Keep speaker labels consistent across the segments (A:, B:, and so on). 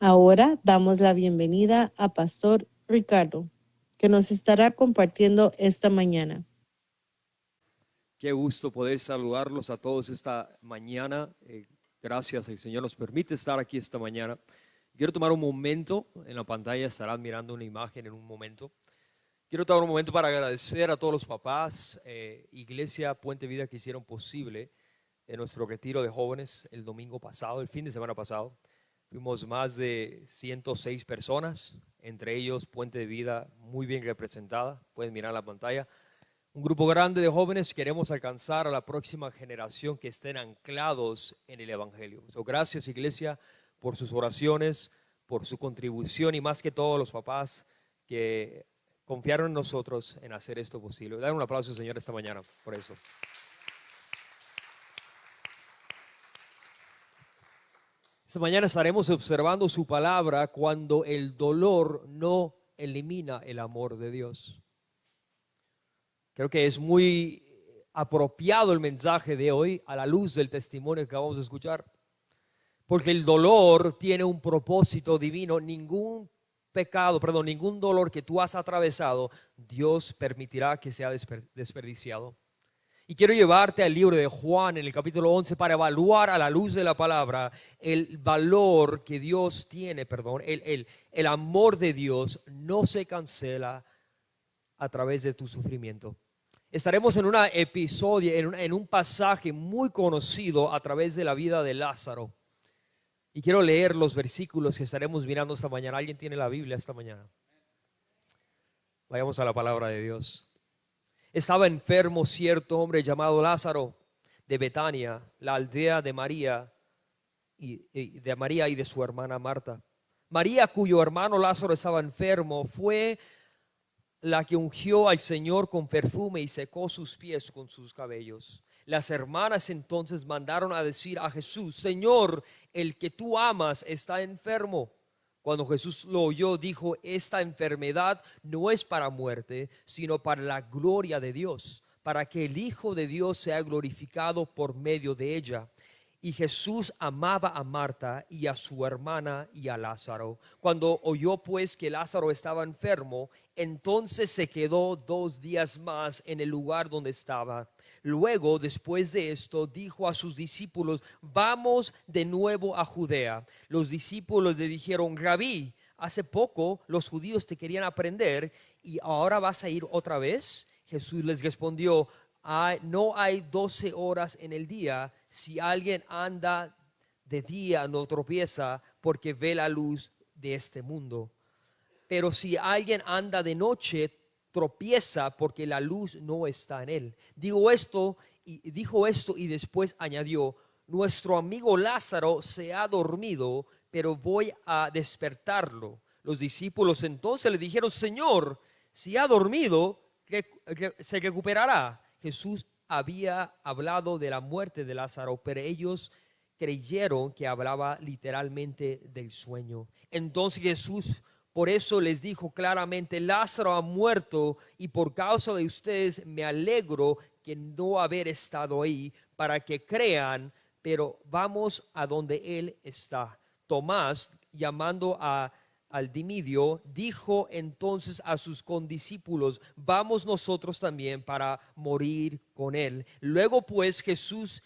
A: Ahora damos la bienvenida a Pastor Ricardo, que nos estará compartiendo esta mañana.
B: Qué gusto poder saludarlos a todos esta mañana. Gracias, el Señor nos permite estar aquí esta mañana. Quiero tomar un momento, en la pantalla estarán mirando una imagen en un momento. Quiero tomar un momento para agradecer a todos los papás, Iglesia Puente Vida, que hicieron posible nuestro retiro de jóvenes el domingo pasado, el fin de semana pasado. Fuimos más de 106 personas, entre ellos Puente de Vida muy bien representada. Pueden mirar la pantalla. Un grupo grande de jóvenes. Queremos alcanzar a la próxima generación que estén anclados en el Evangelio. Gracias, Iglesia, por sus oraciones, por su contribución y más que todo los papás que confiaron en nosotros en hacer esto posible. Dar un aplauso, Señor, esta mañana por eso. Esta mañana estaremos observando su palabra cuando el dolor no elimina el amor de Dios. Creo que es muy apropiado el mensaje de hoy a la luz del testimonio que acabamos de escuchar, porque el dolor tiene un propósito divino. Ningún dolor que tú has atravesado, Dios permitirá que sea desperdiciado. Y quiero llevarte al libro de Juan en el capítulo 11 para evaluar a la luz de la palabra el valor que Dios tiene, el amor de Dios no se cancela a través de tu sufrimiento. Estaremos en un episodio, en un pasaje muy conocido a través de la vida de Lázaro. Y quiero leer los versículos que estaremos mirando esta mañana. ¿Alguien tiene la Biblia esta mañana? Vayamos a la palabra de Dios. Estaba enfermo cierto hombre llamado Lázaro de Betania, la aldea de María y de su hermana Marta. María, cuyo hermano Lázaro estaba enfermo, fue la que ungió al Señor con perfume y secó sus pies con sus cabellos. Las hermanas entonces mandaron a decir a Jesús: Señor, el que tú amas está enfermo. Cuando Jesús lo oyó, dijo: esta enfermedad no es para muerte, sino para la gloria de Dios, para que el Hijo de Dios sea glorificado por medio de ella. Y Jesús amaba a Marta y a su hermana y a Lázaro. Cuando oyó pues que Lázaro estaba enfermo, entonces se quedó 2 días más en el lugar donde estaba. Luego, después de esto, dijo a sus discípulos: vamos de nuevo a Judea. Los discípulos le dijeron: Rabí, hace poco los judíos te querían aprender y ahora vas a ir otra vez. Jesús les respondió: no hay 12 horas en el día. Si alguien anda de día, no tropieza, porque ve la luz de este mundo. Pero si alguien anda de noche, tropieza, porque la luz no está en él. Dijo esto y después añadió: nuestro amigo Lázaro se ha dormido, pero voy a despertarlo. Los discípulos entonces le dijeron: Señor, si ha dormido, se recuperará. Jesús había hablado de la muerte de Lázaro, pero ellos creyeron que hablaba literalmente del sueño. Entonces Jesús por eso les dijo claramente: Lázaro ha muerto, y por causa de ustedes me alegro que no haber estado ahí para que crean, pero vamos a donde él está. Tomás, llamando al Dimidio, dijo entonces a sus condiscípulos: vamos nosotros también para morir con él. Luego pues Jesús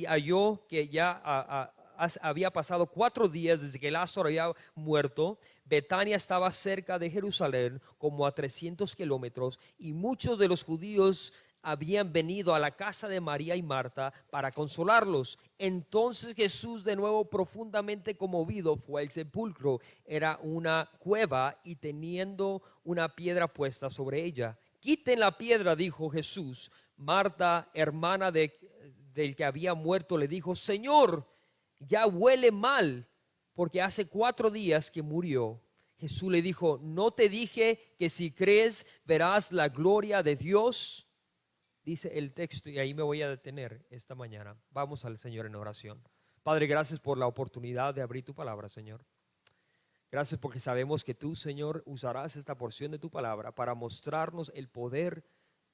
B: halló que ya había pasado 4 días desde que Lázaro había muerto. Betania estaba cerca de Jerusalén, como a 300 kilómetros, y muchos de los judíos habían venido a la casa de María y Marta para consolarlos. Entonces Jesús, de nuevo profundamente conmovido, fue al sepulcro. Era una cueva y teniendo una piedra puesta sobre ella. Quiten la piedra, dijo Jesús. Marta, hermana del que había muerto, le dijo: Señor, ya huele mal, porque hace 4 días que murió. Jesús le dijo: ¿no te dije que si crees verás la gloria de Dios? Dice el texto, y ahí me voy a detener esta mañana. Vamos al Señor en oración. Padre, gracias por la oportunidad de abrir tu palabra, Señor. Gracias porque sabemos que tú, Señor, usarás esta porción de tu palabra para mostrarnos el poder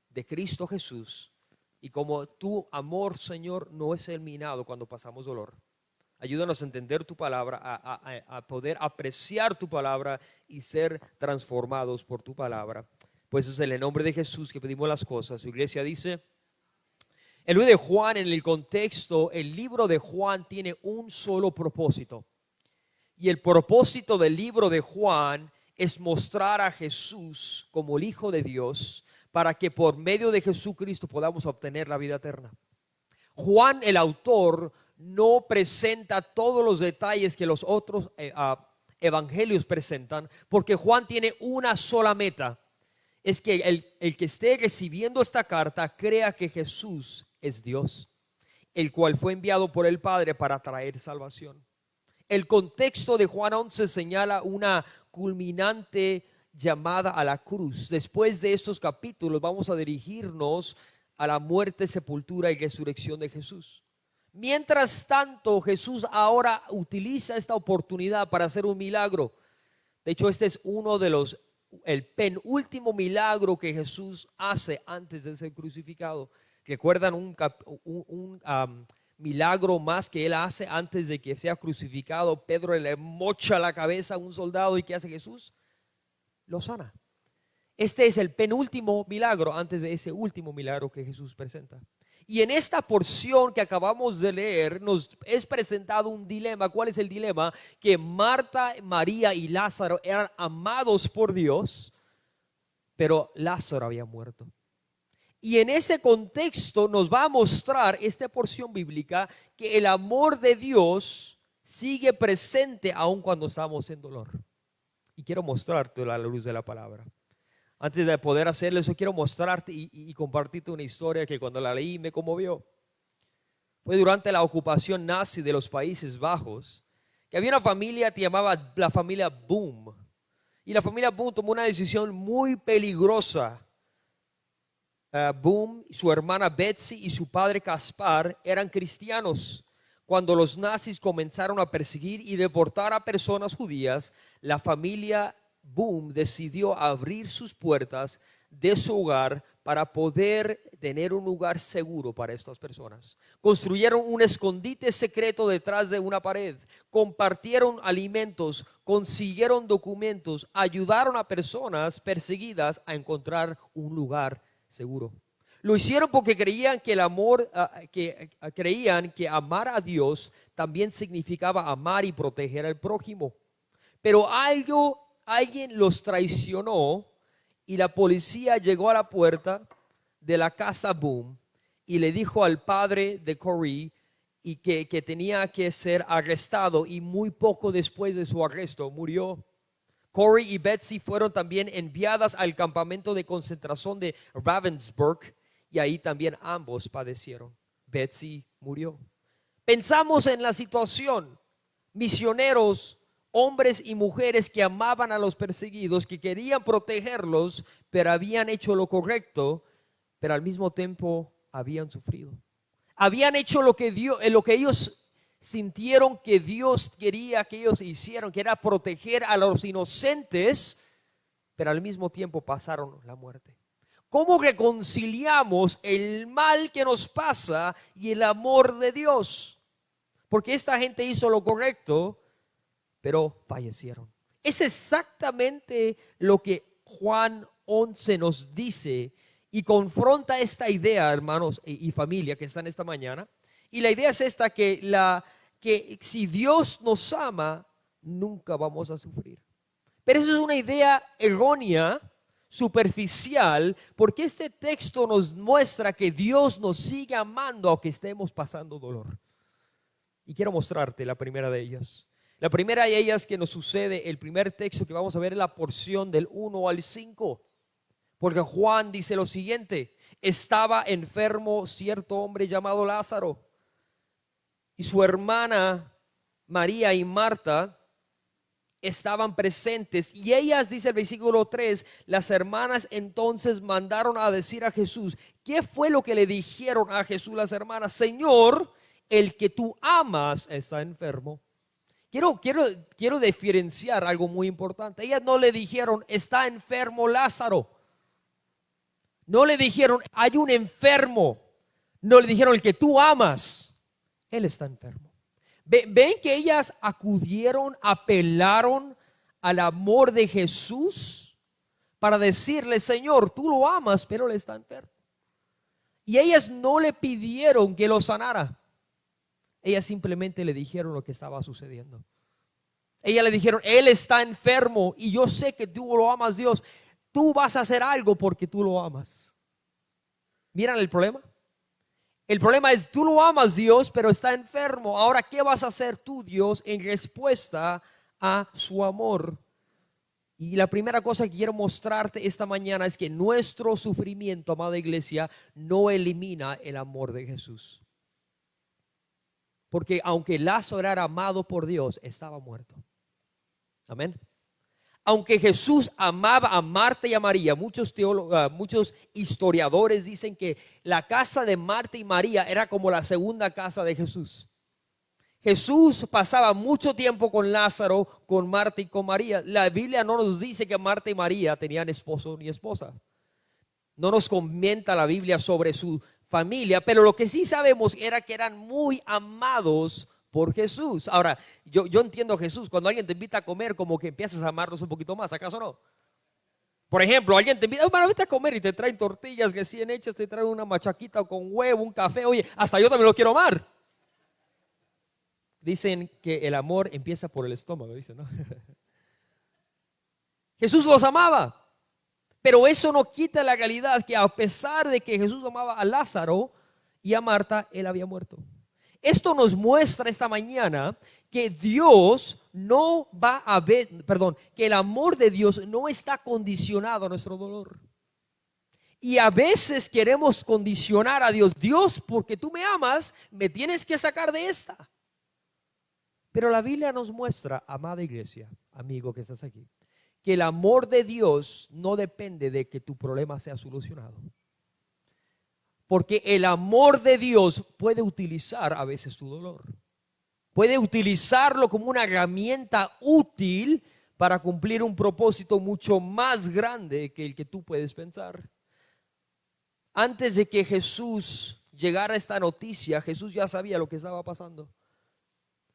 B: de Cristo Jesús, y como tu amor, Señor, no es eliminado cuando pasamos dolor. Ayúdanos a entender tu palabra, a poder apreciar tu palabra y ser transformados por tu palabra. Pues es en el nombre de Jesús que pedimos las cosas. Su iglesia dice, el libro de Juan, en el contexto, el libro de Juan tiene un solo propósito. Y el propósito del libro de Juan es mostrar a Jesús como el Hijo de Dios, para que por medio de Jesucristo podamos obtener la vida eterna. Juan, el autor, no presenta todos los detalles que los otros evangelios presentan, porque Juan tiene una sola meta. Es que el que esté recibiendo esta carta crea que Jesús es Dios, el cual fue enviado por el Padre para traer salvación. El contexto de Juan 11 señala una culminante llamada a la cruz. Después de estos capítulos vamos a dirigirnos a la muerte, sepultura y resurrección de Jesús. Mientras tanto, Jesús ahora utiliza esta oportunidad para hacer un milagro. De hecho, este es el penúltimo milagro que Jesús hace antes de ser crucificado. ¿Recuerdan un milagro más que él hace antes de que sea crucificado? Pedro le mocha la cabeza a un soldado y ¿qué hace Jesús? Lo sana. Este es el penúltimo milagro antes de ese último milagro que Jesús presenta. Y en esta porción que acabamos de leer nos es presentado un dilema. ¿Cuál es el dilema? Que Marta, María y Lázaro eran amados por Dios, pero Lázaro había muerto. Y en ese contexto nos va a mostrar esta porción bíblica que el amor de Dios sigue presente aun cuando estamos en dolor. Y quiero mostrarte a la luz de la palabra. Antes de poder hacerlo, eso quiero mostrarte y compartirte una historia que cuando la leí me conmovió. Fue durante la ocupación nazi de los Países Bajos, que había una familia que llamaba la familia Boom. Y la familia Boom tomó una decisión muy peligrosa. Boom, su hermana Betsy y su padre Caspar eran cristianos. Cuando los nazis comenzaron a perseguir y deportar a personas judías, la familia Boom decidió abrir sus puertas de su hogar para poder tener un lugar seguro para estas personas. Construyeron un escondite secreto detrás de una pared, compartieron alimentos, consiguieron documentos, ayudaron a personas perseguidas a encontrar un lugar seguro. Lo hicieron porque creían que creían que amar a Dios también significaba amar y proteger al prójimo. Pero alguien los traicionó y la policía llegó a la puerta de la casa Boom y le dijo al padre de Corey y que tenía que ser arrestado, y muy poco después de su arresto murió. Corey y Betsy fueron también enviadas al campamento de concentración de Ravensbrück y ahí también ambos padecieron. Betsy murió. Pensamos en la situación. Misioneros, hombres y mujeres que amaban a los perseguidos, que querían protegerlos, pero habían hecho lo correcto, pero al mismo tiempo habían sufrido. Habían hecho lo que ellos sintieron que Dios quería que ellos hicieran, que era proteger a los inocentes, pero al mismo tiempo pasaron la muerte. ¿Cómo reconciliamos el mal que nos pasa y el amor de Dios? Porque esta gente hizo lo correcto, pero fallecieron. Es exactamente lo que Juan 11 nos dice y confronta esta idea, hermanos y familia que están esta mañana. Y la idea es esta, que si Dios nos ama, nunca vamos a sufrir. Pero eso es una idea errónea, superficial, porque este texto nos muestra que Dios nos sigue amando aunque estemos pasando dolor. Y quiero mostrarte la primera de ellas. La primera de ellas que nos sucede, el primer texto que vamos a ver es la porción del 1 al 5. Porque Juan dice lo siguiente: estaba enfermo cierto hombre llamado Lázaro, y su hermana María y Marta estaban presentes, y ellas, dice el versículo 3, las hermanas entonces mandaron a decir a Jesús. ¿Qué fue lo que le dijeron a Jesús las hermanas? Señor, el que tú amas está enfermo. Quiero diferenciar algo muy importante. Ellas no le dijeron está enfermo Lázaro. No le dijeron hay un enfermo. No le dijeron el que tú amas, él está enfermo. ¿Ven que ellas acudieron, apelaron al amor de Jesús para decirle, Señor, tú lo amas, pero él está enfermo? Y ellas no le pidieron que lo sanara. Ellas simplemente le dijeron lo que estaba sucediendo. Ellas le dijeron, él está enfermo y yo sé que tú lo amas, Dios. Tú vas a hacer algo porque tú lo amas. ¿Miran el problema? El problema es, tú lo amas, Dios, pero está enfermo. Ahora, ¿qué vas a hacer tú, Dios, en respuesta a su amor? Y la primera cosa que quiero mostrarte esta mañana es que nuestro sufrimiento, amada iglesia, no elimina el amor de Jesús. Porque aunque Lázaro era amado por Dios, estaba muerto. Amén. Aunque Jesús amaba a Marta y a María, muchos historiadores dicen que la casa de Marta y María era como la segunda casa de Jesús. Jesús pasaba mucho tiempo con Lázaro, con Marta y con María. La Biblia no nos dice que Marta y María tenían esposo ni esposa. No nos comenta la Biblia sobre su familia, pero lo que sí sabemos era que eran muy amados por Jesús. Ahora, yo entiendo a Jesús. Cuando alguien te invita a comer, como que empiezas a amarlos un poquito más, ¿acaso no? Por ejemplo, alguien te invita, hermano, vete a comer y te traen tortillas recién hechas, te traen una machaquita con huevo, un café. Oye, hasta yo también lo quiero amar. Dicen que el amor empieza por el estómago, dicen, ¿no? Jesús los amaba, pero eso no quita la realidad que a pesar de que Jesús amaba a Lázaro y a Marta, él había muerto. Esto nos muestra esta mañana que Dios no va a ver, que el amor de Dios no está condicionado a nuestro dolor. Y a veces queremos condicionar a Dios. Dios, porque tú me amas, me tienes que sacar de esta. Pero la Biblia nos muestra, amada iglesia, amigo que estás aquí, que el amor de Dios no depende de que tu problema sea solucionado. Porque el amor de Dios puede utilizar a veces tu dolor. Puede utilizarlo como una herramienta útil para cumplir un propósito mucho más grande que el que tú puedes pensar. Antes de que Jesús llegara a esta noticia, Jesús ya sabía lo que estaba pasando.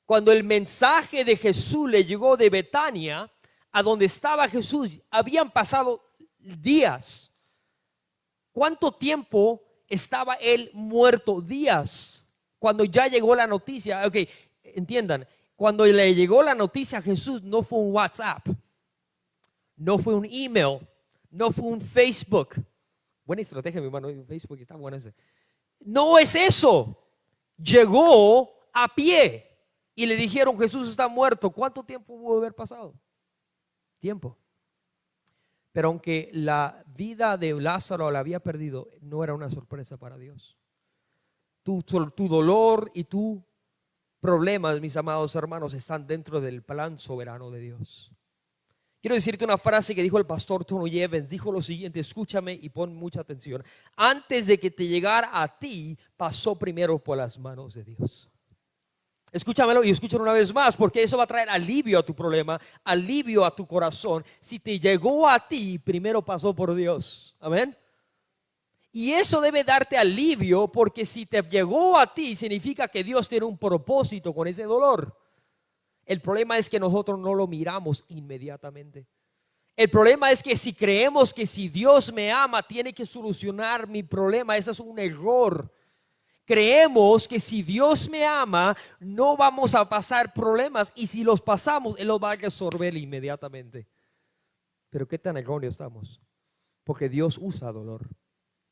B: Cuando el mensaje de Jesús le llegó de Betania, a donde estaba Jesús, habían pasado días. ¿Cuánto tiempo estaba él muerto? Días. Cuando ya llegó la noticia, ok, entiendan, cuando le llegó la noticia a Jesús, no fue un WhatsApp, no fue un email, no fue un Facebook. Buena estrategia, mi hermano, Facebook está bueno ese. No es eso. Llegó a pie y le dijeron, Jesús está muerto. ¿Cuánto tiempo pudo haber pasado? Tiempo. Pero aunque la vida de Lázaro la había perdido, no era una sorpresa para Dios. Tu dolor y tu problemas, mis amados hermanos, están dentro del plan soberano de Dios. Quiero decirte una frase que dijo el pastor Tony Evans. Dijo lo siguiente, escúchame y pon mucha atención. Antes de que te llegara a ti, pasó primero por las manos de Dios. Escúchamelo y escúchalo una vez más, porque eso va a traer alivio a tu problema, alivio a tu corazón. Si te llegó a ti, primero pasó por Dios. Amén. Y eso debe darte alivio, porque si te llegó a ti, significa que Dios tiene un propósito con ese dolor. El problema es que nosotros no lo miramos inmediatamente. El problema es que si creemos que si Dios me ama, tiene que solucionar mi problema, ese es un error. Creemos que si Dios me ama, no vamos a pasar problemas, y si los pasamos, Él los va a resolver inmediatamente. Pero qué tan erróneo estamos, porque Dios usa dolor.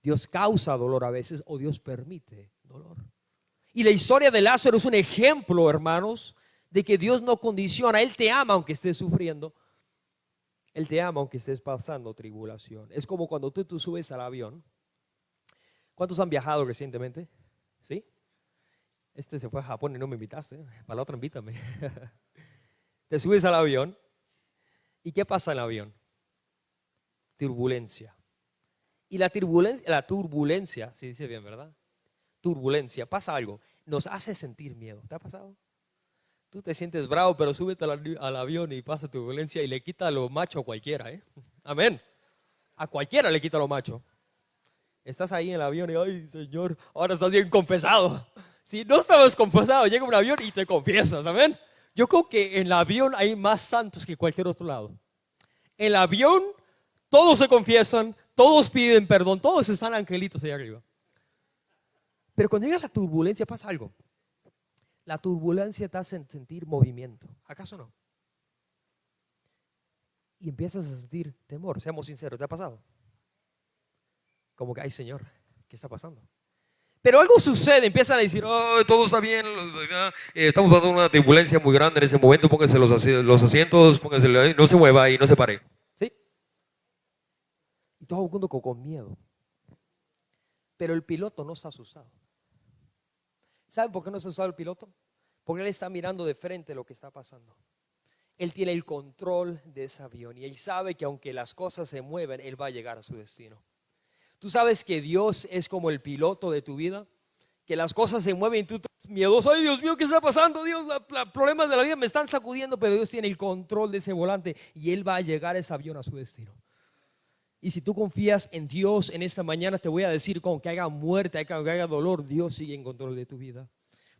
B: Dios causa dolor a veces, o Dios permite dolor. Y la historia de Lázaro es un ejemplo, hermanos, de que Dios no condiciona. Él te ama aunque estés sufriendo. Él te ama aunque estés pasando tribulación. Es como cuando tú subes al avión. ¿Cuántos han viajado recientemente? ¿Sí? Este se fue a Japón y no me invitaste. Para la otra invítame. Te subes al avión. ¿Y qué pasa en el avión? Turbulencia. Y la turbulencia, si dice bien, ¿verdad? Turbulencia, pasa algo, nos hace sentir miedo. ¿Te ha pasado? Tú te sientes bravo, pero súbete al avión y pasa turbulencia y le quita lo macho a cualquiera, ¿eh? Amén. A cualquiera le quita lo macho. Estás ahí en el avión y, ay, Señor, ahora estás bien confesado. Si no estabas confesado, llega un avión y te confiesas, ¿amén? Yo creo que en el avión hay más santos que cualquier otro lado. En el avión todos se confiesan, todos piden perdón, todos están angelitos ahí arriba. Pero cuando llega la turbulencia pasa algo. La turbulencia te hace sentir movimiento. ¿Acaso no? Y empiezas a sentir temor. Seamos sinceros, ¿te ha pasado? Como que, ay Señor, ¿qué está pasando? Pero algo sucede, empiezan a decir, oh, todo está bien, estamos pasando una turbulencia muy grande en este momento, pónganse los asientos, pónganse, no se mueva y no se pare. ¿Sí? Y todo el mundo con miedo. Pero el piloto no está asustado. ¿Saben por qué no está asustado el piloto? Porque él está mirando de frente lo que está pasando. Él tiene el control de ese avión y él sabe que aunque las cosas se mueven, él va a llegar a su destino. Tú sabes que Dios es como el piloto de tu vida, que las cosas se mueven y tú estás miedoso. Ay, Dios mío, ¿qué está pasando? Dios, los problemas de la vida me están sacudiendo, pero Dios tiene el control de ese volante y Él va a llegar ese avión a su destino. Y si tú confías en Dios en esta mañana, te voy a decir, con que haya muerte, que haya dolor, Dios sigue en control de tu vida.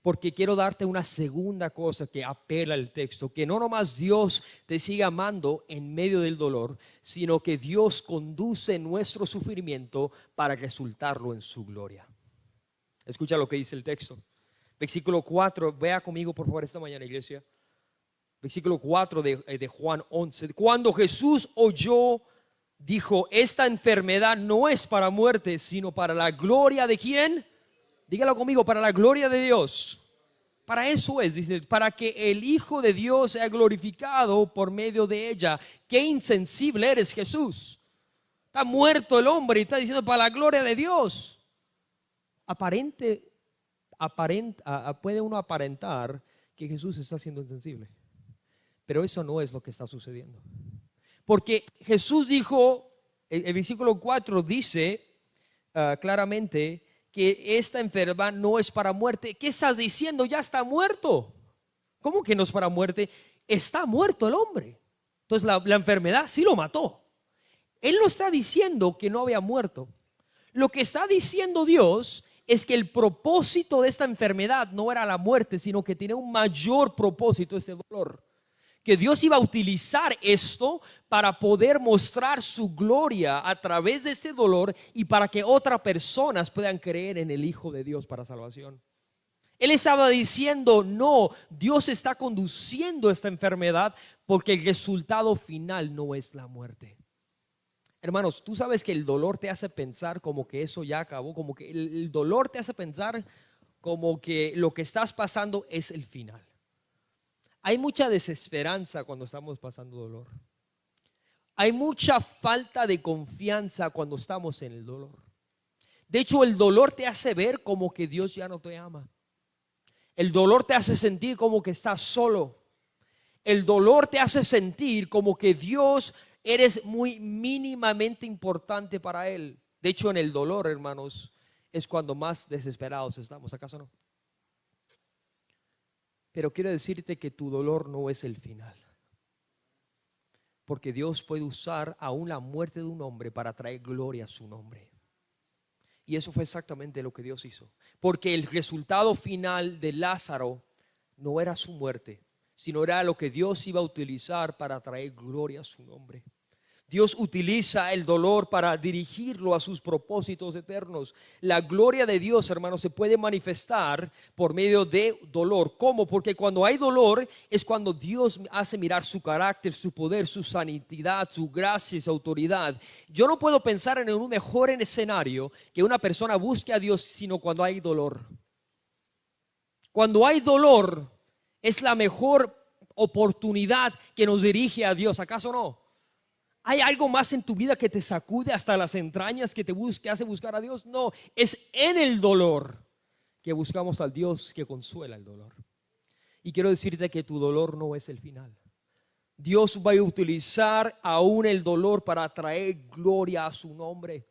B: Porque quiero darte una segunda cosa que apela al texto, que no nomás Dios te sigue amando en medio del dolor, sino que Dios conduce nuestro sufrimiento para resultarlo en su gloria. Escucha lo que dice el texto. Versículo 4, vea conmigo por favor esta mañana, iglesia. Versículo 4 de Juan 11. Cuando Jesús oyó, dijo, esta enfermedad no es para muerte, sino para la gloria de ¿quién? Dígalo conmigo, para la gloria de Dios. Para eso es, dice, para que el Hijo de Dios sea glorificado por medio de ella. Qué insensible eres, Jesús. Está muerto el hombre y está diciendo para la gloria de Dios. Puede uno aparentar que Jesús está siendo insensible, pero eso no es lo que está sucediendo. Porque Jesús dijo, el versículo 4 dice claramente que esta enfermedad no es para muerte. ¿Qué estás diciendo? Ya está muerto. ¿Cómo que no es para muerte? Está muerto el hombre. Entonces la enfermedad sí lo mató. Él no está diciendo que no había muerto. Lo que está diciendo Dios es que el propósito de esta enfermedad no era la muerte, sino que tiene un mayor propósito, este dolor. Que Dios iba a utilizar esto para poder mostrar su gloria a través de ese dolor y para que otras personas puedan creer en el Hijo de Dios para salvación. Él estaba diciendo, no, Dios está conduciendo esta enfermedad porque el resultado final no es la muerte. Hermanos, tú sabes que el dolor te hace pensar como que eso ya acabó, como que el dolor te hace pensar como que lo que estás pasando es el final. Hay mucha desesperanza cuando estamos pasando dolor. Hay mucha falta de confianza cuando estamos en el dolor. De hecho, el dolor te hace ver como que Dios ya no te ama. El dolor te hace sentir como que estás solo. El dolor te hace sentir como que Dios eres muy mínimamente importante para Él. De hecho, en el dolor, hermanos, es cuando más desesperados estamos. ¿Acaso no? Pero quiero decirte que tu dolor no es el final. Porque Dios puede usar aún la muerte de un hombre para traer gloria a su nombre. Y eso fue exactamente lo que Dios hizo. Porque el resultado final de Lázaro no era su muerte, sino era lo que Dios iba a utilizar para traer gloria a su nombre. Dios utiliza el dolor para dirigirlo a sus propósitos eternos. La gloria de Dios, hermanos, se puede manifestar por medio de dolor. ¿Cómo? Porque cuando hay dolor es cuando Dios hace mirar su carácter, su poder, su santidad, su gracia y su autoridad. Yo no puedo pensar en un mejor escenario que una persona busque a Dios sino cuando hay dolor. Cuando hay dolor es la mejor oportunidad que nos dirige a Dios. ¿Acaso no? ¿Hay algo más en tu vida que te sacude hasta las entrañas, que hace buscar a Dios? No, es en el dolor que buscamos al Dios que consuela el dolor. Y quiero decirte que tu dolor no es el final. Dios va a utilizar aún el dolor para traer gloria a su nombre.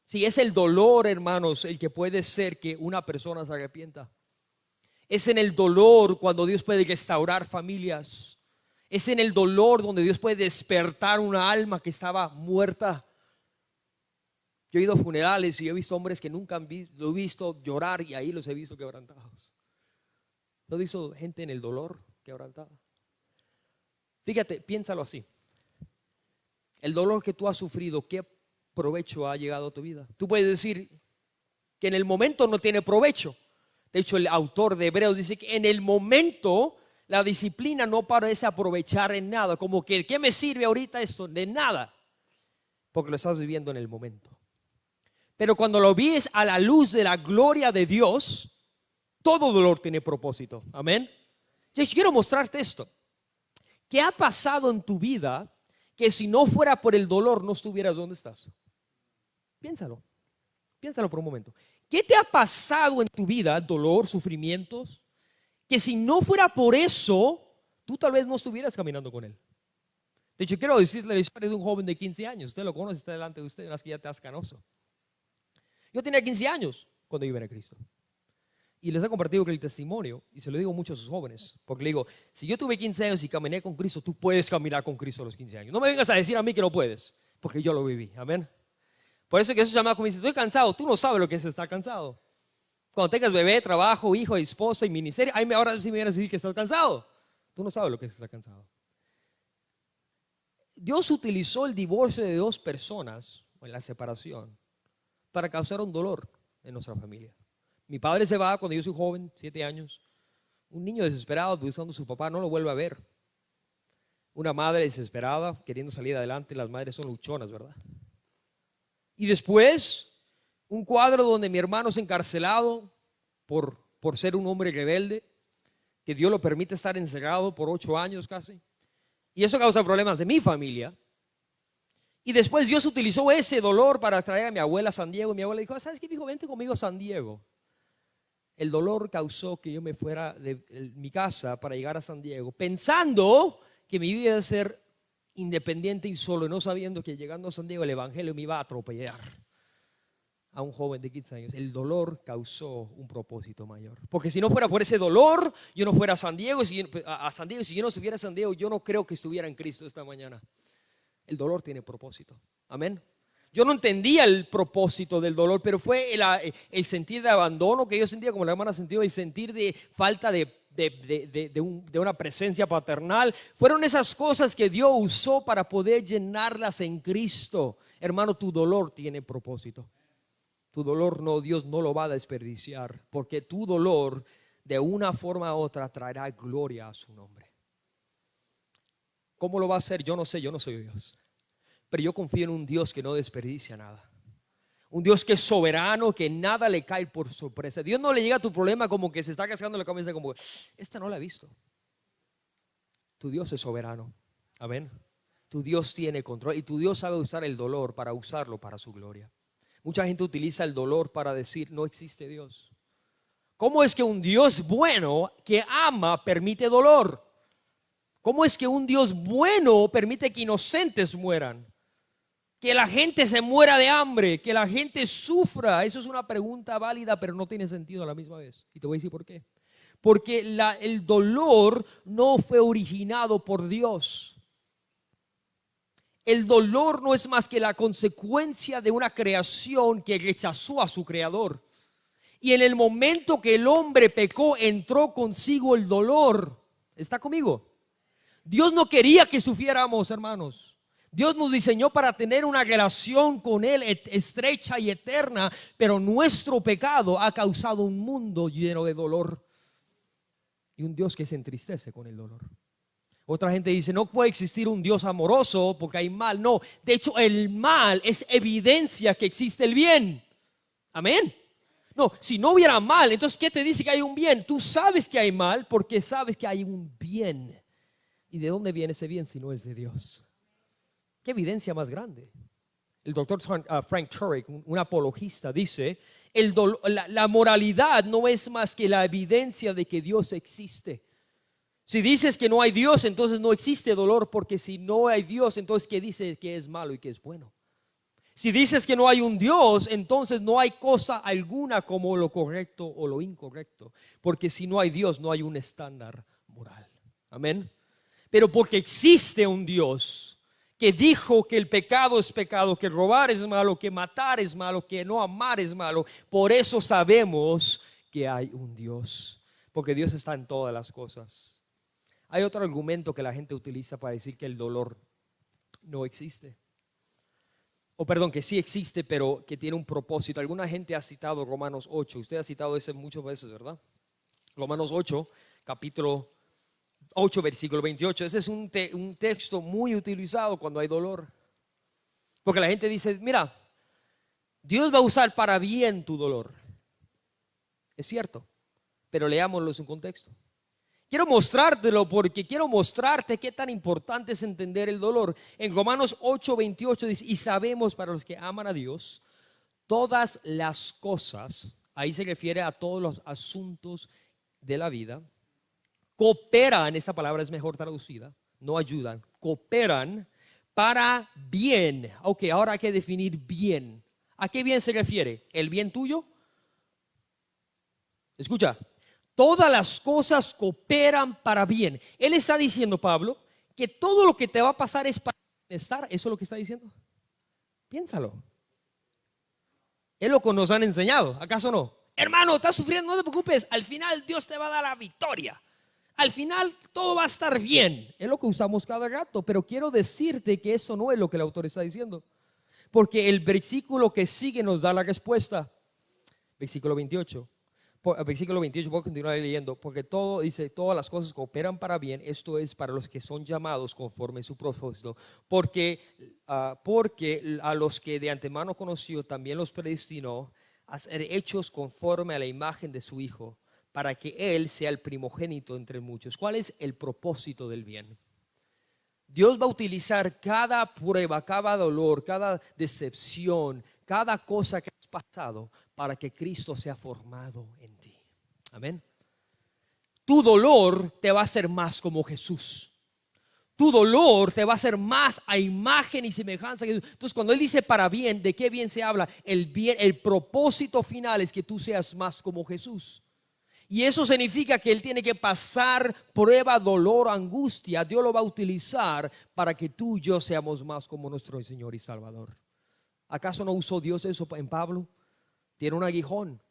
B: Si es el dolor, hermanos, el que puede ser que una persona se arrepienta. Es en el dolor cuando Dios puede restaurar familias. Es en el dolor donde Dios puede despertar una alma que estaba muerta. Yo he ido a funerales y he visto hombres que nunca lo he visto llorar y ahí los he visto quebrantados. ¿No he visto gente en el dolor quebrantada? Fíjate, piénsalo así. El dolor que tú has sufrido, ¿qué provecho ha llegado a tu vida? Tú puedes decir que en el momento no tiene provecho. De hecho, el autor de Hebreos dice que en el momento la disciplina no parece aprovechar en nada. Como que, ¿qué me sirve ahorita esto? De nada. Porque lo estás viviendo en el momento. Pero cuando lo ves a la luz de la gloria de Dios, todo dolor tiene propósito. Amén. Yo quiero mostrarte esto. ¿Qué ha pasado en tu vida que si no fuera por el dolor no estuvieras donde estás? Piénsalo. Piénsalo por un momento. ¿Qué te ha pasado en tu vida, dolor, sufrimientos, que si no fuera por eso, tú tal vez no estuvieras caminando con él? De hecho, quiero decirle la historia de un joven de 15 años. Usted lo conoce, está delante de usted, más que ya estás canoso. Yo tenía 15 años cuando iba a Cristo. Y les he compartido el testimonio, y se lo digo mucho a sus jóvenes, porque le digo, si yo tuve 15 años y caminé con Cristo, tú puedes caminar con Cristo a los 15 años. No me vengas a decir a mí que no puedes, porque yo lo viví. Amén. Por eso que esos llamados me dicen, estoy cansado. Tú no sabes lo que es estar cansado. Cuando tengas bebé, trabajo, hijo, esposa y ministerio, ahora sí me vienes a decir que estás cansado. Tú no sabes lo que es estar cansado. Dios utilizó el divorcio de dos personas, o la separación, para causar un dolor en nuestra familia. Mi padre se va cuando yo soy joven, 7 años. Un niño desesperado buscando a su papá, no lo vuelve a ver. Una madre desesperada, queriendo salir adelante. Las madres son luchonas, ¿verdad? Y después, un cuadro donde mi hermano es encarcelado por ser un hombre rebelde, que Dios lo permite estar encerrado por 8 años casi. Y eso causa problemas de mi familia. Y después Dios utilizó ese dolor para traer a mi abuela a San Diego. Y mi abuela dijo, ¿sabes qué, hijo? Vente conmigo a San Diego. El dolor causó que yo me fuera de mi casa para llegar a San Diego, pensando que mi vida iba a ser independiente y solo, y no sabiendo que llegando a San Diego el evangelio me iba a atropellar a un joven de 15 años. El dolor causó un propósito mayor. Porque si no fuera por ese dolor, yo no fuera a San Diego. Si yo no estuviera en San Diego, yo no creo que estuviera en Cristo esta mañana. El dolor tiene propósito. Amén. Yo no entendía el propósito del dolor, pero fue el sentir de abandono que yo sentía, como la hermana sentido, el sentir de falta de una presencia paternal. Fueron esas cosas que Dios usó para poder llenarlas en Cristo. Hermano, tu dolor tiene propósito. Tu dolor Dios no lo va a desperdiciar, porque tu dolor de una forma u otra traerá gloria a su nombre. ¿Cómo lo va a hacer? Yo no sé, yo no soy Dios. Pero yo confío en un Dios que no desperdicia nada. Un Dios que es soberano, que nada le cae por sorpresa. Dios no le llega a tu problema como que se está cascando la cabeza como, esta no la he visto. Tu Dios es soberano. Amén. Tu Dios tiene control y tu Dios sabe usar el dolor para usarlo para su gloria. Mucha gente utiliza el dolor para decir, no existe Dios. ¿Cómo es que un Dios bueno que ama permite dolor? ¿Cómo es que un Dios bueno permite que inocentes mueran? Que la gente se muera de hambre, que la gente sufra. Eso es una pregunta válida, pero no tiene sentido a la misma vez. Y te voy a decir por qué. Porque el dolor no fue originado por Dios. El dolor no es más que la consecuencia de una creación que rechazó a su creador. Y en el momento que el hombre pecó, entró consigo el dolor. ¿Está conmigo? Dios no quería que sufriéramos, hermanos. Dios nos diseñó para tener una relación con Él estrecha y eterna, pero nuestro pecado ha causado un mundo lleno de dolor y un Dios que se entristece con el dolor. Otra gente dice, no puede existir un Dios amoroso porque hay mal. No, de hecho el mal es evidencia que existe el bien. Amén. No, si no hubiera mal, entonces ¿qué te dice que hay un bien? Tú sabes que hay mal porque sabes que hay un bien. ¿Y de dónde viene ese bien si no es de Dios? ¿Qué evidencia más grande? El doctor Frank Turek, un apologista, dice, la moralidad no es más que la evidencia de que Dios existe. Si dices que no hay Dios, entonces no existe dolor, porque si no hay Dios, entonces ¿qué dice que es malo y que es bueno? Si dices que no hay un Dios, entonces no hay cosa alguna como lo correcto o lo incorrecto, porque si no hay Dios, no hay un estándar moral. Amén. Pero porque existe un Dios que dijo que el pecado es pecado, que robar es malo, que matar es malo, que no amar es malo. Por eso sabemos que hay un Dios, porque Dios está en todas las cosas. Hay otro argumento que la gente utiliza para decir que el dolor no existe. O perdón, que sí existe, pero que tiene un propósito. Alguna gente ha citado Romanos 8. Usted ha citado ese muchas veces, ¿verdad? Romanos 8, capítulo 8, versículo 28. Ese es un texto muy utilizado cuando hay dolor. Porque la gente dice, mira, Dios va a usar para bien tu dolor. Es cierto, pero leámoslo en su contexto. Quiero mostrártelo porque quiero mostrarte qué tan importante es entender el dolor. En Romanos 8, 28 dice, y sabemos para los que aman a Dios, todas las cosas, ahí se refiere a todos los asuntos de la vida, cooperan, esta palabra es mejor traducida, no ayudan, cooperan para bien. Ok, ahora hay que definir bien. ¿A qué bien se refiere? ¿El bien tuyo? Escucha, todas las cosas cooperan para bien. Él está diciendo, Pablo, que todo lo que te va a pasar es para bienestar. ¿Eso es lo que está diciendo? Piénsalo. Es lo que nos han enseñado, ¿acaso no? Hermano, estás sufriendo, no te preocupes. Al final Dios te va a dar la victoria. Al final todo va a estar bien. Es lo que usamos cada rato, pero quiero decirte que eso no es lo que el autor está diciendo. Porque el versículo que sigue nos da la respuesta. Versículo 28. Versículo 28, voy a continuar leyendo, porque todo dice, todas las cosas cooperan para bien, esto es para los que son llamados conforme a su propósito, porque a los que de antemano conoció también los predestinó a ser hechos conforme a la imagen de su Hijo, para que Él sea el primogénito entre muchos. ¿Cuál es el propósito del bien? Dios va a utilizar cada prueba, cada dolor, cada decepción, cada cosa que has pasado para que Cristo sea formado en ti. Amén. Tu dolor te va a hacer más como Jesús. Tu dolor te va a hacer más a imagen y semejanza de Jesús. Entonces, cuando Él dice para bien, ¿de qué bien se habla? El bien, el propósito final es que tú seas más como Jesús. Y eso significa que Él tiene que pasar prueba, dolor, angustia. Dios lo va a utilizar para que tú y yo seamos más como nuestro Señor y Salvador. ¿Acaso no usó Dios eso en Pablo? Tiene un aguijón.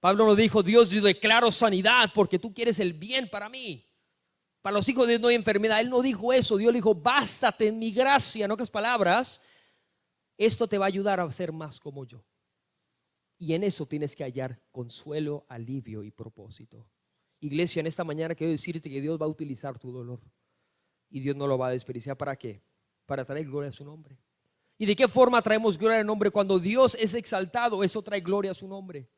B: Pablo no dijo, Dios, yo declaro sanidad porque tú quieres el bien para mí. Para los hijos de Dios no hay enfermedad. Él no dijo eso. Dios le dijo, bástate en mi gracia. En otras palabras, esto te va a ayudar a ser más como yo. Y en eso tienes que hallar consuelo, alivio y propósito. Iglesia, en esta mañana quiero decirte que Dios va a utilizar tu dolor. Y Dios no lo va a desperdiciar. ¿Para qué? Para traer gloria a su nombre. ¿Y de qué forma traemos gloria al nombre? Cuando Dios es exaltado, eso trae gloria a su nombre.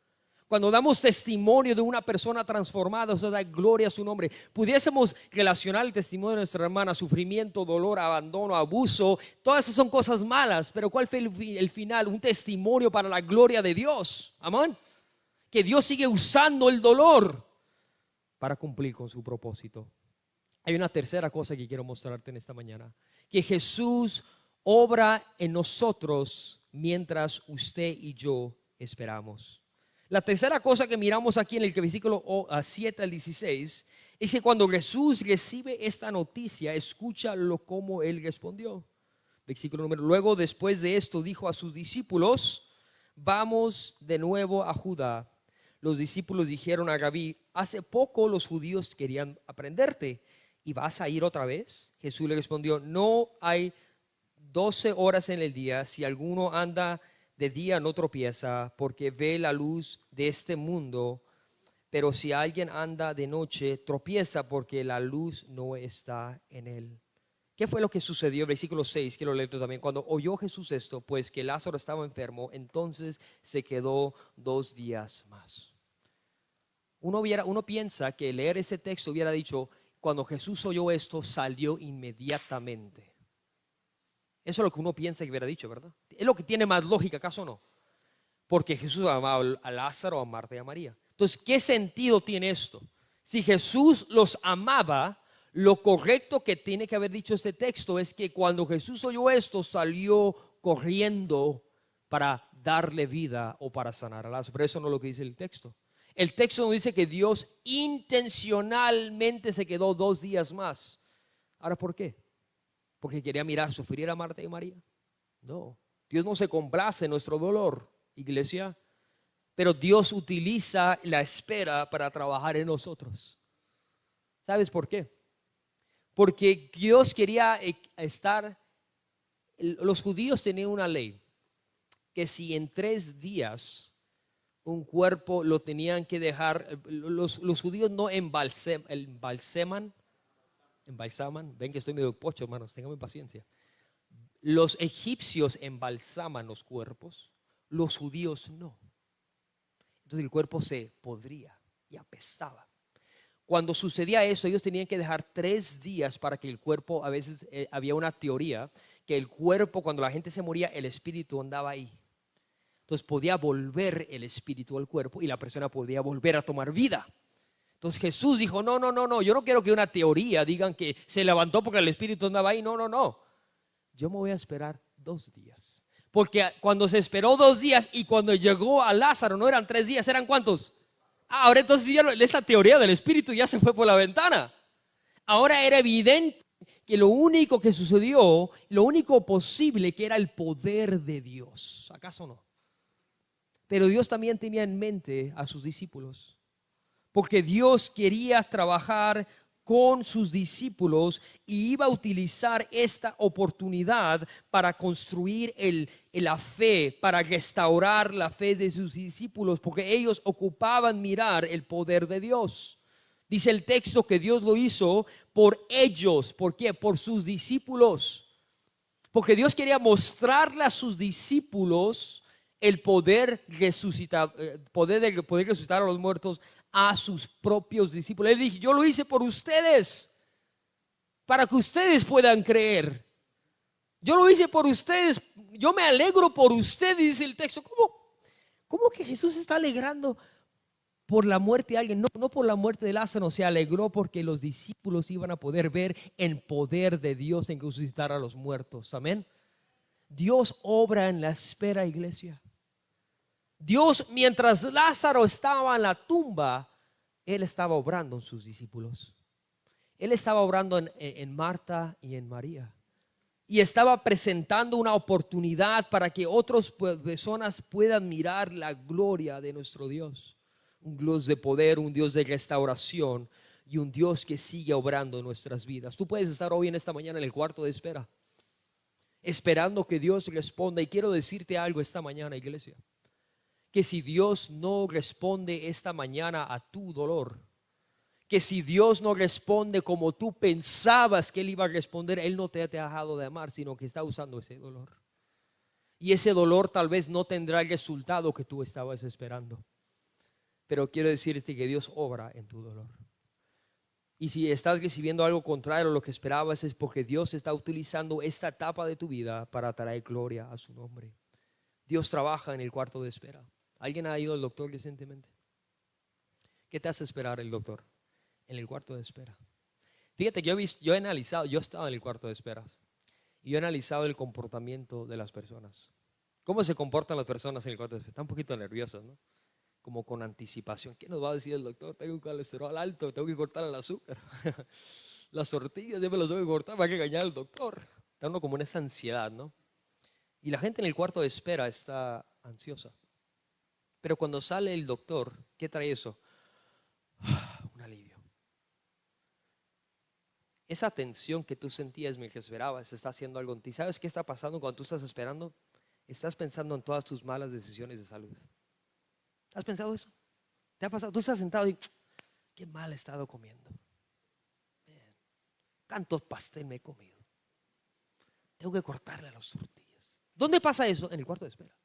B: Cuando damos testimonio de una persona transformada, eso da gloria a su nombre. Pudiésemos relacionar el testimonio de nuestra hermana, sufrimiento, dolor, abandono, abuso, todas esas son cosas malas, pero ¿cuál fue el final? Un testimonio para la gloria de Dios. Amén. Que Dios sigue usando el dolor para cumplir con su propósito. Hay una tercera cosa que quiero mostrarte en esta mañana, que Jesús obra en nosotros mientras usted y yo esperamos. La tercera cosa que miramos aquí en el versículo 7 al 16 es que cuando Jesús recibe esta noticia, escúchalo como Él respondió. Versículo número, luego después de esto dijo a sus discípulos, vamos de nuevo a Judá. Los discípulos dijeron a Rabí, hace poco los judíos querían aprenderte, ¿y vas a ir otra vez? Jesús le respondió, no hay 12 horas en el día, si alguno anda de día no tropieza porque ve la luz de este mundo, pero si alguien anda de noche tropieza porque la luz no está en él. ¿Qué fue lo que sucedió? Versículo 6, quiero leerlo también. Cuando oyó Jesús esto, pues que Lázaro estaba enfermo, entonces se quedó 2 días más. Uno piensa que leer ese texto hubiera dicho, cuando Jesús oyó esto, salió inmediatamente. Eso es lo que uno piensa que hubiera dicho, ¿verdad? Es lo que tiene más lógica, ¿acaso no? Porque Jesús amaba a Lázaro, a Marta y a María. Entonces, ¿qué sentido tiene esto? Si Jesús los amaba, lo correcto que tiene que haber dicho este texto es que cuando Jesús oyó esto, salió corriendo para darle vida o para sanar a Lázaro. Pero eso no es lo que dice el texto. El texto nos dice que Dios intencionalmente se quedó 2 días más. Ahora, ¿por qué? porque quería mirar sufrir a Marta y María. No, Dios no se complace en nuestro dolor, iglesia, pero Dios utiliza la espera para trabajar en nosotros. ¿Sabes por qué? Porque Dios quería estar, los judíos tenían una ley, que si en 3 días un cuerpo lo tenían que dejar, los judíos no embalsaman, ven que estoy medio pocho, hermanos, tengan paciencia. Los egipcios embalsaman los cuerpos, los judíos no. Entonces el cuerpo se podría y apestaba. Cuando sucedía eso, ellos tenían que dejar 3 días para que el cuerpo, a veces había una teoría, que el cuerpo, cuando la gente se moría, el espíritu andaba ahí. Entonces podía volver el espíritu al cuerpo y la persona podía volver a tomar vida. Entonces Jesús dijo, no, yo no quiero que una teoría digan que se levantó porque el espíritu andaba ahí. No. Yo me voy a esperar 2 días. Porque cuando se esperó 2 días y cuando llegó a Lázaro no eran 3 días, ¿eran cuántos? Ahora entonces ya esa teoría del espíritu ya se fue por la ventana. Ahora era evidente que lo único que sucedió, lo único posible, que era el poder de Dios. ¿Acaso no? Pero Dios también tenía en mente a sus discípulos, porque Dios quería trabajar con sus discípulos y iba a utilizar esta oportunidad para construir la fe, para restaurar la fe de sus discípulos, porque ellos ocupaban mirar el poder de Dios. Dice el texto que Dios lo hizo por ellos. ¿Por qué? Por sus discípulos. Porque Dios quería mostrarle a sus discípulos el poder resucitar, poder resucitar a los muertos a sus propios discípulos. Él dijo, yo lo hice por ustedes, para que ustedes puedan creer. Yo lo hice por ustedes, yo me alegro por ustedes, dice el texto. ¿Cómo que Jesús se está alegrando por la muerte de alguien? No por la muerte de Lázaro, se alegró porque los discípulos iban a poder ver el poder de Dios en resucitar a los muertos. Amén. Dios obra en la espera, iglesia. Dios, mientras Lázaro estaba en la tumba, Él estaba obrando en sus discípulos. Él estaba obrando en Marta y en María. Y estaba presentando una oportunidad para que otras personas puedan mirar la gloria de nuestro Dios. Un Dios de poder, un Dios de restauración y un Dios que sigue obrando en nuestras vidas. Tú puedes estar hoy en esta mañana en el cuarto de espera, esperando que Dios responda. Y quiero decirte algo esta mañana, iglesia, que si Dios no responde esta mañana a tu dolor, que si Dios no responde como tú pensabas que Él iba a responder, Él no te ha dejado de amar, sino que está usando ese dolor. Y ese dolor tal vez no tendrá el resultado que tú estabas esperando. Pero quiero decirte que Dios obra en tu dolor. Y si estás recibiendo algo contrario a lo que esperabas, es porque Dios está utilizando esta etapa de tu vida para traer gloria a su nombre. Dios trabaja en el cuarto de espera. ¿Alguien ha ido al doctor recientemente? ¿Qué te hace esperar el doctor? En el cuarto de espera. Fíjate que yo he analizado, yo estaba en el cuarto de espera y yo he analizado el comportamiento de las personas. ¿Cómo se comportan las personas en el cuarto de espera? Están un poquito nerviosas, ¿no? Como con anticipación. ¿Qué nos va a decir el doctor? Tengo un colesterol alto, tengo que cortar el azúcar. Las tortillas ya me las tengo que cortar, va a engañar al doctor. Está uno como en esa ansiedad, ¿no? Y la gente en el cuarto de espera está ansiosa. Pero cuando sale el doctor, ¿qué trae eso? Un alivio. Esa tensión que tú sentías mientras esperabas está haciendo algo en ti. ¿Sabes qué está pasando cuando tú estás esperando? Estás pensando en todas tus malas decisiones de salud. ¿Has pensado eso? ¿Te ha pasado? Tú estás sentado y qué mal he estado comiendo. ¿Cuántos pastel me he comido? Tengo que cortarle a las tortillas. ¿Dónde pasa eso? En el cuarto de espera.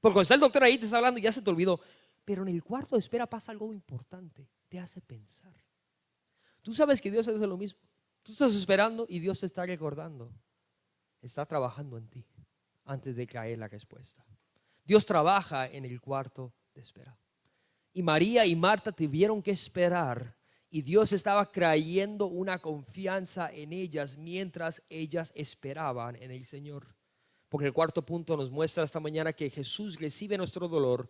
B: Porque cuando está el doctor ahí te está hablando y ya se te olvidó. Pero en el cuarto de espera pasa algo importante. Te hace pensar. Tú sabes que Dios hace lo mismo. Tú estás esperando y Dios te está recordando. Está trabajando en ti antes de caer la respuesta. Dios trabaja en el cuarto de espera. Y María y Marta tuvieron que esperar. Y Dios estaba trayendo una confianza en ellas mientras ellas esperaban en el Señor. Porque el cuarto punto nos muestra esta mañana que Jesús recibe nuestro dolor,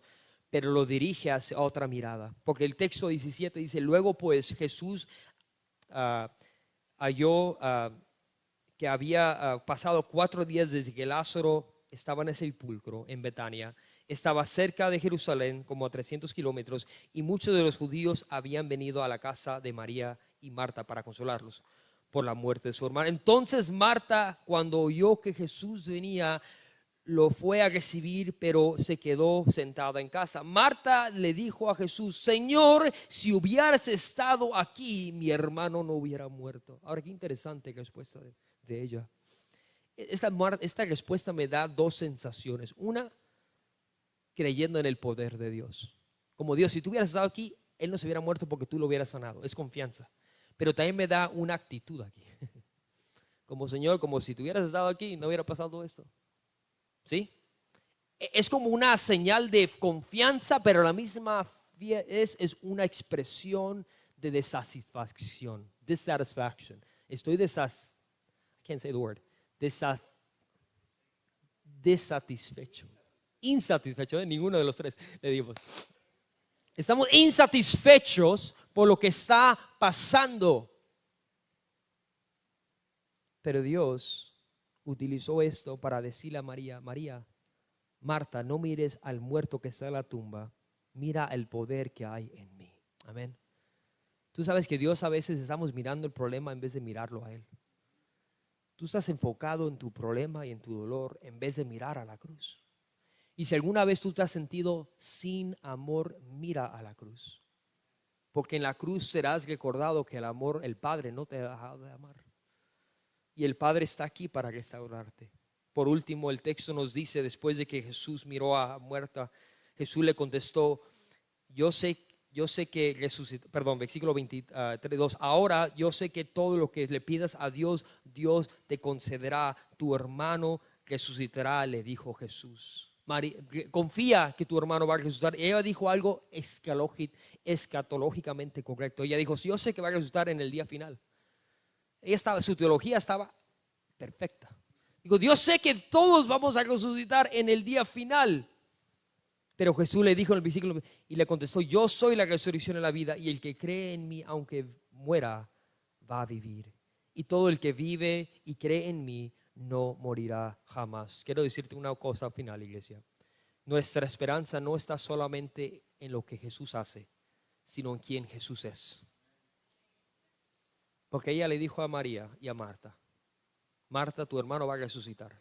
B: pero lo dirige hacia otra mirada. Porque el texto 17 dice, luego pues Jesús halló que había pasado 4 días desde que Lázaro estaba en el sepulcro en Betania. Estaba cerca de Jerusalén, como a 300 kilómetros, y muchos de los judíos habían venido a la casa de María y Marta para consolarlos por la muerte de su hermano. Entonces Marta, cuando oyó que Jesús venía, lo fue a recibir, pero se quedó sentada en casa. Marta le dijo a Jesús: Señor, si hubieras estado aquí, mi hermano no hubiera muerto. Ahora, qué interesante respuesta de ella. Esta respuesta me da 2 sensaciones. Una, creyendo en el poder de Dios. Como Dios, si tú hubieras estado aquí, Él no se hubiera muerto porque tú lo hubieras sanado. Es confianza. Pero también me da una actitud aquí. Como Señor, como si tú hubieras estado aquí, no hubiera pasado esto. ¿Sí? Es como una señal de confianza, pero la misma es una expresión de desatisfacción. Dissatisfaction. Estoy I can't say the word. Desatisfecho. Insatisfecho, ninguno de los 3 le dimos. Estamos insatisfechos por lo que está pasando. Pero Dios utilizó esto para decirle a María: María, Marta, no mires al muerto que está en la tumba, mira el poder que hay en mí. Amén. Tú sabes que Dios, a veces estamos mirando el problema en vez de mirarlo a Él. Tú estás enfocado en tu problema y en tu dolor en vez de mirar a la cruz. Y si alguna vez tú te has sentido sin amor, mira a la cruz. Porque en la cruz serás recordado que el Padre no te ha dejado de amar. Y el Padre está aquí para restaurarte. Por último, el texto nos dice, después de que Jesús miró a Marta, Jesús le contestó: yo sé que resucitó, versículo 23, ahora yo sé que todo lo que le pidas a Dios, Dios te concederá. Tu hermano resucitará, le dijo Jesús. María, confía que tu hermano va a resucitar. Ella dijo algo escatológicamente correcto. Ella dijo: yo sé que va a resucitar en el día final. Su teología estaba perfecta. Digo, Dios, sé que todos vamos a resucitar en el día final. Pero Jesús le dijo en el versículo, y le contestó: yo soy la resurrección y la vida, y el que cree en mí, aunque muera, va a vivir. Y todo el que vive y cree en mí no morirá jamás. Quiero decirte una cosa al final, iglesia. Nuestra esperanza no está solamente en lo que Jesús hace, sino en quién Jesús es. Porque ella le dijo a María y a Marta: Marta, tu hermano va a resucitar.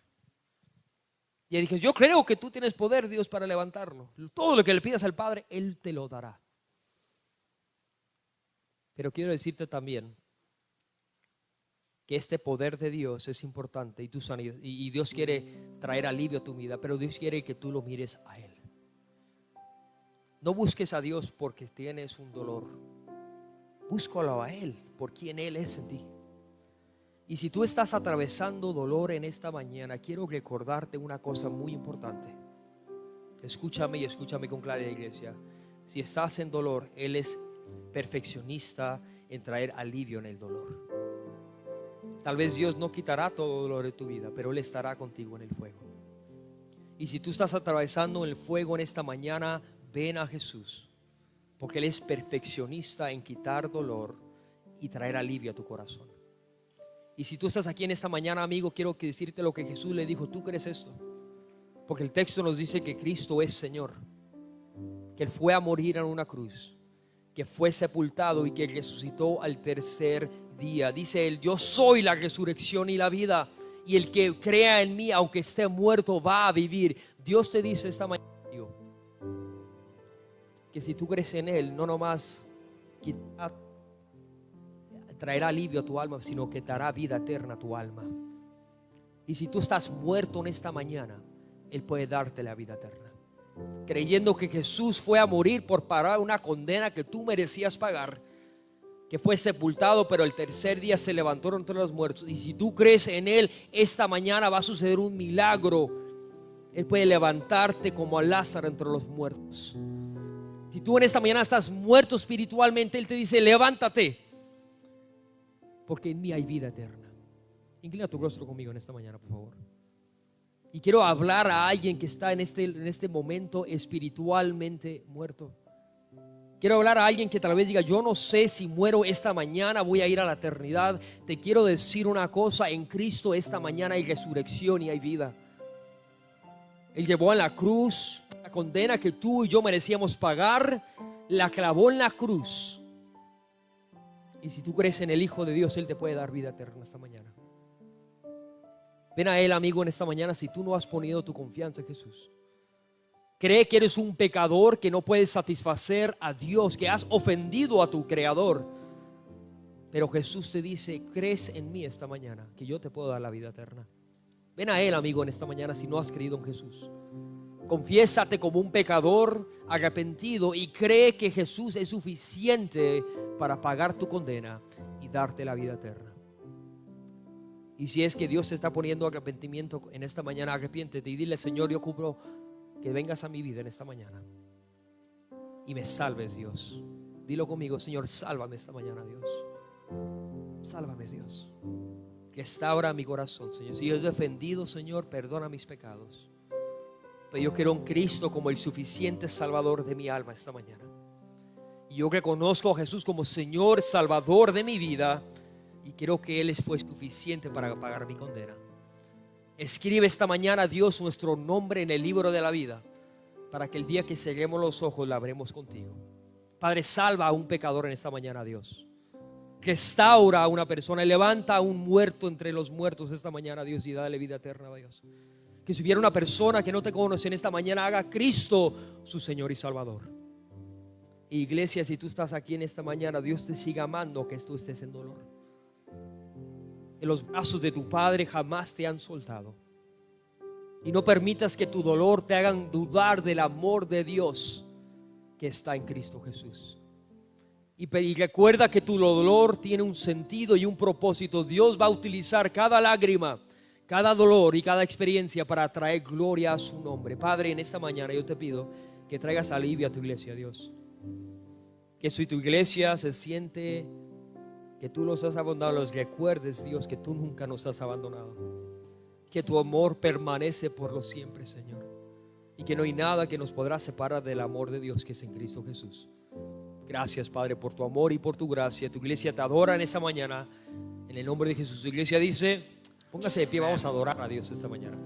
B: Y ella dijo: yo creo que tú tienes poder, Dios, para levantarlo. Todo lo que le pidas al Padre, Él te lo dará. Pero quiero decirte también que este poder de Dios es importante, y tu sanidad, y Dios quiere traer alivio a tu vida, pero Dios quiere que tú lo mires a Él. No busques a Dios porque tienes un dolor. Búscalo a Él por quien Él es en ti. Y si tú estás atravesando dolor en esta mañana, quiero recordarte una cosa muy importante. Escúchame y escúchame con claridad, iglesia. Si estás en dolor, Él es perfeccionista en traer alivio en el dolor. Tal vez Dios no quitará todo dolor de tu vida, pero Él estará contigo en el fuego. Y si tú estás atravesando el fuego en esta mañana, ven a Jesús, porque Él es perfeccionista en quitar dolor y traer alivio a tu corazón. Y si tú estás aquí en esta mañana, amigo, quiero decirte lo que Jesús le dijo. ¿Tú crees esto? Porque el texto nos dice que Cristo es Señor, que Él fue a morir en una cruz, que fue sepultado y que resucitó al tercer día. Dice Él: yo soy la resurrección y la vida, y el que crea en mí, aunque esté muerto, va a vivir. Dios te dice esta mañana que si tú crees en Él, no nomás traerá alivio a tu alma, sino que dará vida eterna a tu alma. Y si tú estás muerto en esta mañana, Él puede darte la vida eterna, creyendo que Jesús fue a morir por pagar una condena que tú merecías pagar, que fue sepultado, pero el tercer día se levantó entre los muertos. Y si tú crees en Él, esta mañana va a suceder un milagro. Él puede levantarte como a Lázaro entre los muertos. Si tú en esta mañana estás muerto espiritualmente, Él te dice: levántate, porque en mí hay vida eterna. Inclina tu rostro conmigo en esta mañana, por favor. Y quiero hablar a alguien que está en este momento espiritualmente muerto. Quiero hablar a alguien que tal vez diga, yo no sé si muero esta mañana, voy a ir a la eternidad. Te quiero decir una cosa, en Cristo esta mañana hay resurrección y hay vida. Él llevó en la cruz la condena que tú y yo merecíamos pagar, la clavó en la cruz. Y si tú crees en el Hijo de Dios, Él te puede dar vida eterna esta mañana. Ven a Él, amigo, en esta mañana si tú no has ponido tu confianza en Jesús. Cree que eres un pecador, que no puedes satisfacer a Dios, que has ofendido a tu Creador. Pero Jesús te dice, crees en mí esta mañana, que yo te puedo dar la vida eterna. Ven a Él, amigo, en esta mañana si no has creído en Jesús. Confiésate como un pecador arrepentido y cree que Jesús es suficiente para pagar tu condena y darte la vida eterna. Y si es que Dios te está poniendo arrepentimiento en esta mañana, arrepiéntete y dile, Señor, yo cumplo que vengas a mi vida en esta mañana y me salves, Dios. Dilo conmigo, Señor, sálvame esta mañana, Dios. Sálvame, Dios. Restaura mi corazón, Señor. Si yo he defendido, Señor, perdona mis pecados. Pero yo quiero un Cristo como el suficiente Salvador de mi alma esta mañana. Y yo reconozco a Jesús como Señor, Salvador de mi vida. Y creo que Él fue suficiente para pagar mi condena. Escribe esta mañana, Dios, nuestro nombre en el libro de la vida, para que el día que cerremos los ojos la abremos contigo. Padre, salva a un pecador en esta mañana, Dios. Restaura a una persona, levanta a un muerto entre los muertos esta mañana, Dios, y dale vida eterna a Dios. Que si hubiera una persona que no te conoce en esta mañana, haga a Cristo su Señor y Salvador. Iglesia, si tú estás aquí en esta mañana, Dios te siga amando, que tú estés en dolor. En los brazos de tu Padre jamás te han soltado. Y no permitas que tu dolor te hagan dudar del amor de Dios que está en Cristo Jesús. Y recuerda que tu dolor tiene un sentido y un propósito. Dios va a utilizar cada lágrima, cada dolor y cada experiencia para traer gloria a su nombre. Padre, en esta mañana yo te pido que traigas alivio a tu iglesia, Dios. Que si tu iglesia se siente que tú los has abandonado, los recuerdes, Dios, que tú nunca nos has abandonado. Que tu amor permanece por los siempre, Señor. Y que no hay nada que nos podrá separar del amor de Dios que es en Cristo Jesús. Gracias, Padre, por tu amor y por tu gracia. Tu iglesia te adora en esta mañana. En el nombre de Jesús. Tu iglesia dice, póngase de pie, vamos a adorar a Dios esta mañana.